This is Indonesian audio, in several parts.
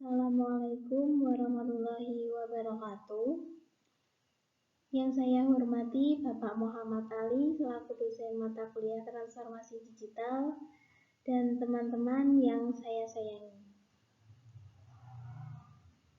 Assalamualaikum warahmatullahi wabarakatuh. Yang saya hormati Bapak Muhammad Ali selaku dosen mata kuliah Transformasi Digital dan teman-teman yang saya sayangi.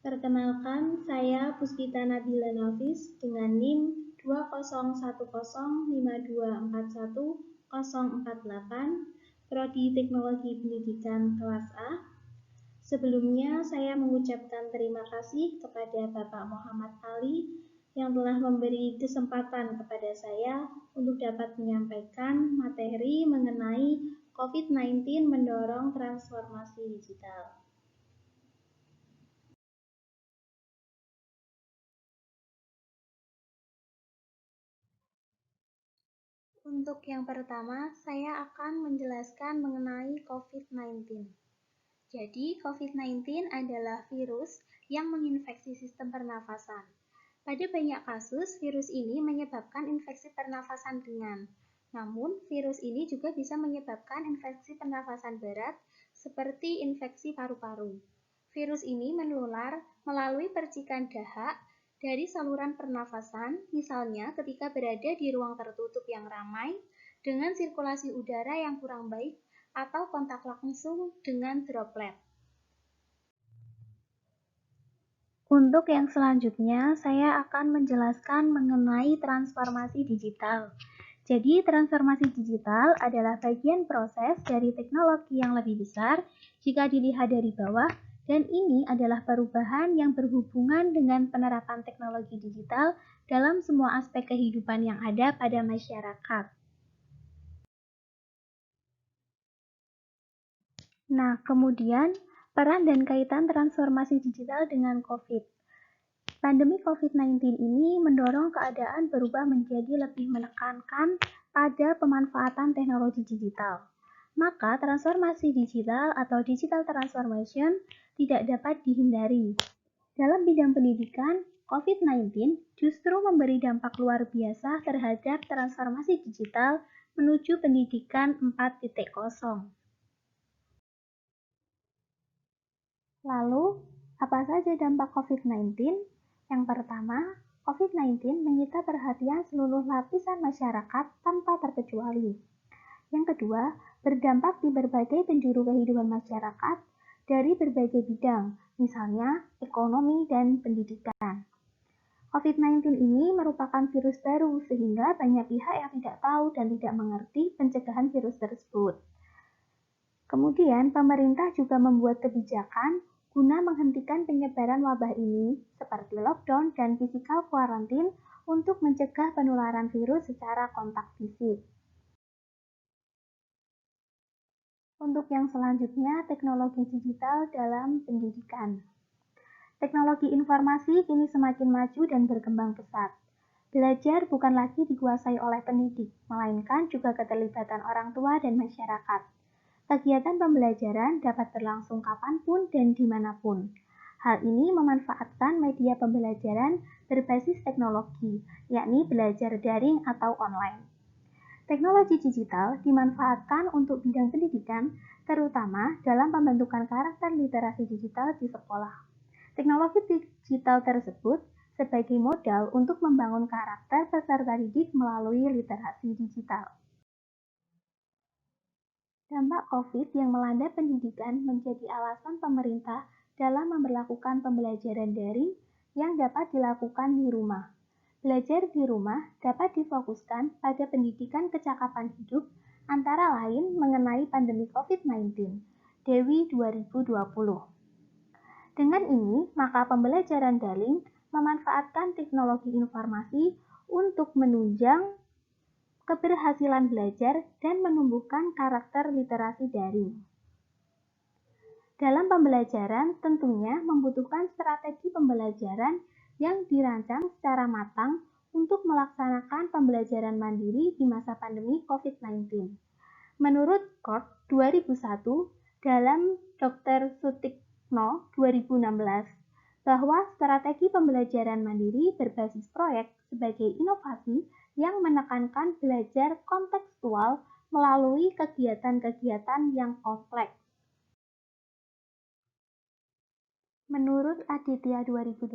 Perkenalkan, saya Puspita Nabila Nafis dengan NIM 20105241048, Prodi Teknologi Pendidikan kelas A. Sebelumnya, saya mengucapkan terima kasih kepada Bapak Muhammad Ali yang telah memberi kesempatan kepada saya untuk dapat menyampaikan materi mengenai COVID-19 mendorong transformasi digital. Untuk yang pertama, saya akan menjelaskan mengenai COVID-19. Jadi, COVID-19 adalah virus yang menginfeksi sistem pernafasan. Pada banyak kasus, virus ini menyebabkan infeksi pernafasan ringan. Namun, virus ini juga bisa menyebabkan infeksi pernafasan berat, seperti infeksi paru-paru. Virus ini menular melalui percikan dahak dari saluran pernafasan, misalnya ketika berada di ruang tertutup yang ramai, dengan sirkulasi udara yang kurang baik, atau kontak langsung dengan droplet. Untuk yang selanjutnya, saya akan menjelaskan mengenai transformasi digital. Jadi, transformasi digital adalah bagian proses dari teknologi yang lebih besar jika dilihat dari bawah, dan ini adalah perubahan yang berhubungan dengan penerapan teknologi digital dalam semua aspek kehidupan yang ada pada masyarakat. Nah, kemudian peran dan kaitan transformasi digital dengan COVID. Pandemi COVID-19 ini mendorong keadaan berubah menjadi lebih menekankan pada pemanfaatan teknologi digital. Maka transformasi digital atau digital transformation tidak dapat dihindari. Dalam bidang pendidikan, COVID-19 justru memberi dampak luar biasa terhadap transformasi digital menuju pendidikan 4.0. Lalu, apa saja dampak COVID-19? Yang pertama, COVID-19 menyita perhatian seluruh lapisan masyarakat tanpa terkecuali. Yang kedua, berdampak di berbagai penjuru kehidupan masyarakat dari berbagai bidang, misalnya ekonomi dan pendidikan. COVID-19 ini merupakan virus baru sehingga banyak pihak yang tidak tahu dan tidak mengerti pencegahan virus tersebut. Kemudian, pemerintah juga membuat kebijakan guna menghentikan penyebaran wabah ini, seperti lockdown dan physical quarantine untuk mencegah penularan virus secara kontak fisik. Untuk yang selanjutnya, teknologi digital dalam pendidikan. Teknologi informasi kini semakin maju dan berkembang pesat. Belajar bukan lagi dikuasai oleh pendidik, melainkan juga keterlibatan orang tua dan masyarakat. Kegiatan pembelajaran dapat berlangsung kapanpun dan dimanapun. Hal ini memanfaatkan media pembelajaran berbasis teknologi, yakni belajar daring atau online. Teknologi digital dimanfaatkan untuk bidang pendidikan, terutama dalam pembentukan karakter literasi digital di sekolah. Teknologi digital tersebut sebagai modal untuk membangun karakter peserta didik melalui literasi digital. Dampak COVID yang melanda pendidikan menjadi alasan pemerintah dalam memberlakukan pembelajaran daring yang dapat dilakukan di rumah. Belajar di rumah dapat difokuskan pada pendidikan kecakapan hidup, antara lain mengenai pandemi COVID-19, Dewi 2020. Dengan ini, maka pembelajaran daring memanfaatkan teknologi informasi untuk menunjang keberhasilan belajar dan menumbuhkan karakter literasi daring. Dalam pembelajaran, tentunya membutuhkan strategi pembelajaran yang dirancang secara matang untuk melaksanakan pembelajaran mandiri di masa pandemi COVID-19. Menurut Kort 2001 dalam Dr. Sutikno 2016, bahwa strategi pembelajaran mandiri berbasis proyek sebagai inovasi yang menekankan belajar kontekstual melalui kegiatan-kegiatan yang kompleks. Menurut Aditya 2020,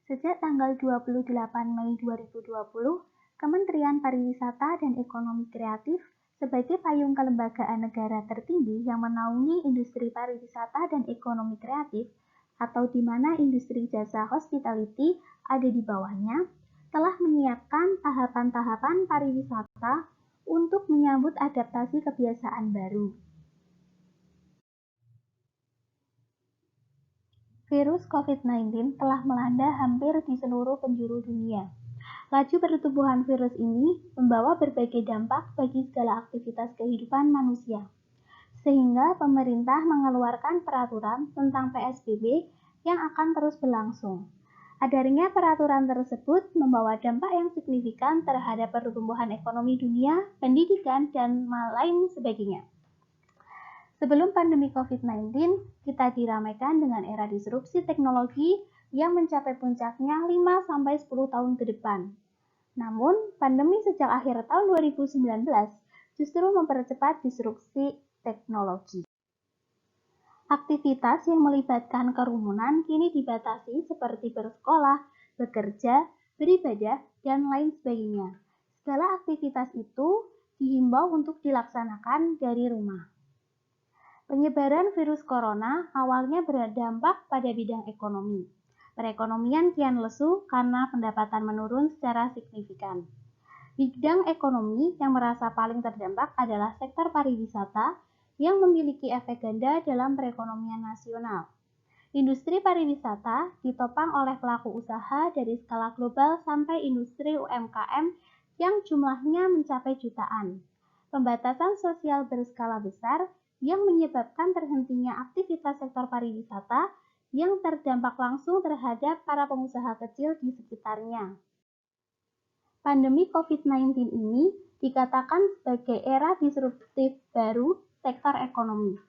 sejak tanggal 28 Mei 2020, Kementerian Pariwisata dan Ekonomi Kreatif sebagai payung kelembagaan negara tertinggi yang menaungi industri pariwisata dan ekonomi kreatif atau di mana industri jasa hospitality ada di bawahnya, telah menyiapkan tahapan-tahapan pariwisata untuk menyambut adaptasi kebiasaan baru. Virus COVID-19 telah melanda hampir di seluruh penjuru dunia. Laju pertumbuhan virus ini membawa berbagai dampak bagi segala aktivitas kehidupan manusia, sehingga pemerintah mengeluarkan peraturan tentang PSBB yang akan terus berlangsung. Adanya peraturan tersebut membawa dampak yang signifikan terhadap pertumbuhan ekonomi dunia, pendidikan, dan lain sebagainya. Sebelum pandemi COVID-19, kita diramaikan dengan era disrupsi teknologi yang mencapai puncaknya 5-10 tahun ke depan. Namun, pandemi sejak akhir tahun 2019 justru mempercepat disrupsi teknologi. Aktivitas yang melibatkan kerumunan kini dibatasi seperti bersekolah, bekerja, beribadah, dan lain sebagainya. Segala aktivitas itu dihimbau untuk dilaksanakan dari rumah. Penyebaran virus corona awalnya berdampak pada bidang ekonomi. Perekonomian kian lesu karena pendapatan menurun secara signifikan. Bidang ekonomi yang merasa paling terdampak adalah sektor pariwisata yang memiliki efek ganda dalam perekonomian nasional. Industri pariwisata ditopang oleh pelaku usaha dari skala global sampai industri UMKM yang jumlahnya mencapai jutaan. Pembatasan sosial berskala besar yang menyebabkan terhentinya aktivitas sektor pariwisata yang terdampak langsung terhadap para pengusaha kecil di sekitarnya. Pandemi COVID-19 ini dikatakan sebagai era disruptif baru sektor ekonomi.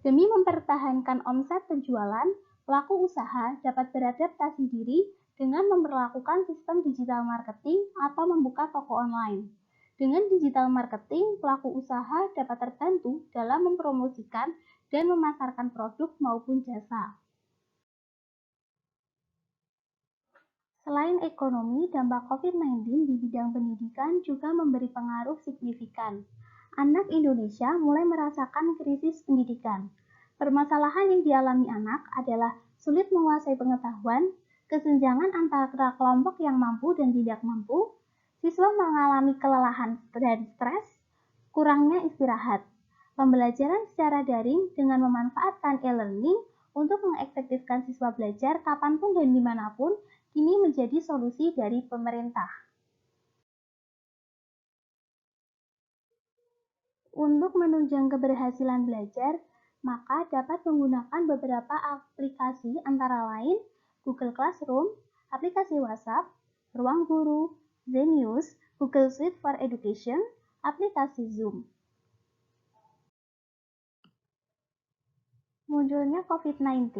Demi mempertahankan omset penjualan, pelaku usaha dapat beradaptasi diri dengan memperlakukan sistem digital marketing atau membuka toko online. Dengan digital marketing, pelaku usaha dapat terbantu dalam mempromosikan dan memasarkan produk maupun jasa. Selain ekonomi, dampak COVID-19 di bidang pendidikan juga memberi pengaruh signifikan. Anak Indonesia mulai merasakan krisis pendidikan. Permasalahan yang dialami anak adalah sulit menguasai pengetahuan, kesenjangan antara kelompok yang mampu dan tidak mampu, siswa mengalami kelelahan dan stres, kurangnya istirahat. Pembelajaran secara daring dengan memanfaatkan e-learning untuk mengefektifkan siswa belajar kapanpun dan dimanapun kini menjadi solusi dari pemerintah. Untuk menunjang keberhasilan belajar, maka dapat menggunakan beberapa aplikasi antara lain Google Classroom, aplikasi WhatsApp, Ruang Guru, Zenius, Google Suite for Education, aplikasi Zoom. Munculnya COVID-19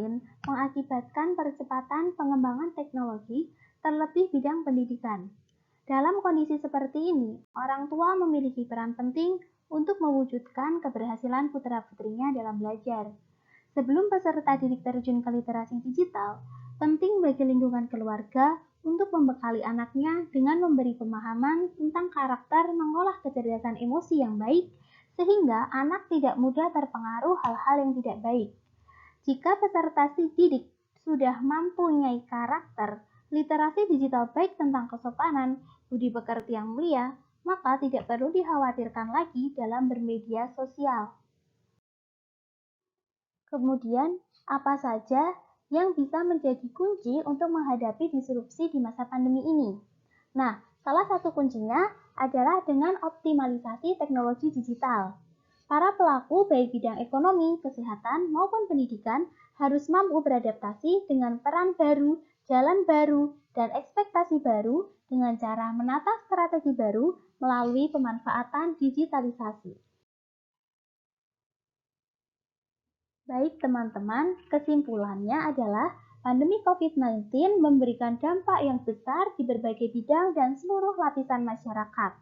mengakibatkan percepatan pengembangan teknologi, terlebih bidang pendidikan. Dalam kondisi seperti ini, orang tua memiliki peran penting untuk mewujudkan keberhasilan putra-putrinya dalam belajar. Sebelum peserta didik terjun ke literasi digital, penting bagi lingkungan keluarga untuk membekali anaknya dengan memberi pemahaman tentang karakter mengolah kecerdasan emosi yang baik, sehingga anak tidak mudah terpengaruh hal-hal yang tidak baik. Jika peserta didik sudah mempunyai karakter, literasi digital baik tentang kesopanan, budi pekerti yang mulia, maka tidak perlu dikhawatirkan lagi dalam bermedia sosial. Kemudian, apa saja yang bisa menjadi kunci untuk menghadapi disrupsi di masa pandemi ini? Nah, salah satu kuncinya adalah dengan optimalisasi teknologi digital. Para pelaku baik bidang ekonomi, kesehatan, maupun pendidikan harus mampu beradaptasi dengan peran baru, jalan baru, dan ekspektasi baru dengan cara menata strategi baru melalui pemanfaatan digitalisasi. Baik teman-teman, kesimpulannya adalah pandemi COVID-19 memberikan dampak yang besar di berbagai bidang dan seluruh lapisan masyarakat.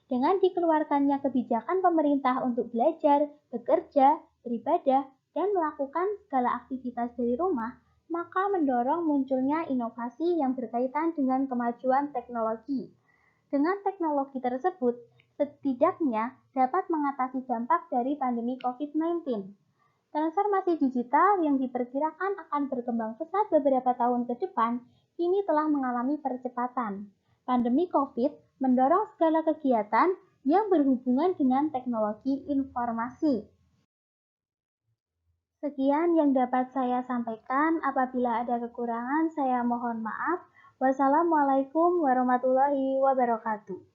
Dengan dikeluarkannya kebijakan pemerintah untuk belajar, bekerja, beribadah, dan melakukan segala aktivitas dari rumah, maka mendorong munculnya inovasi yang berkaitan dengan kemajuan teknologi. Dengan teknologi tersebut, setidaknya dapat mengatasi dampak dari pandemi COVID-19. Transformasi digital yang diperkirakan akan berkembang pesat beberapa tahun ke depan, kini telah mengalami percepatan. Pandemi COVID mendorong segala kegiatan yang berhubungan dengan teknologi informasi. Sekian yang dapat saya sampaikan. Apabila ada kekurangan, saya mohon maaf. Wassalamualaikum warahmatullahi wabarakatuh.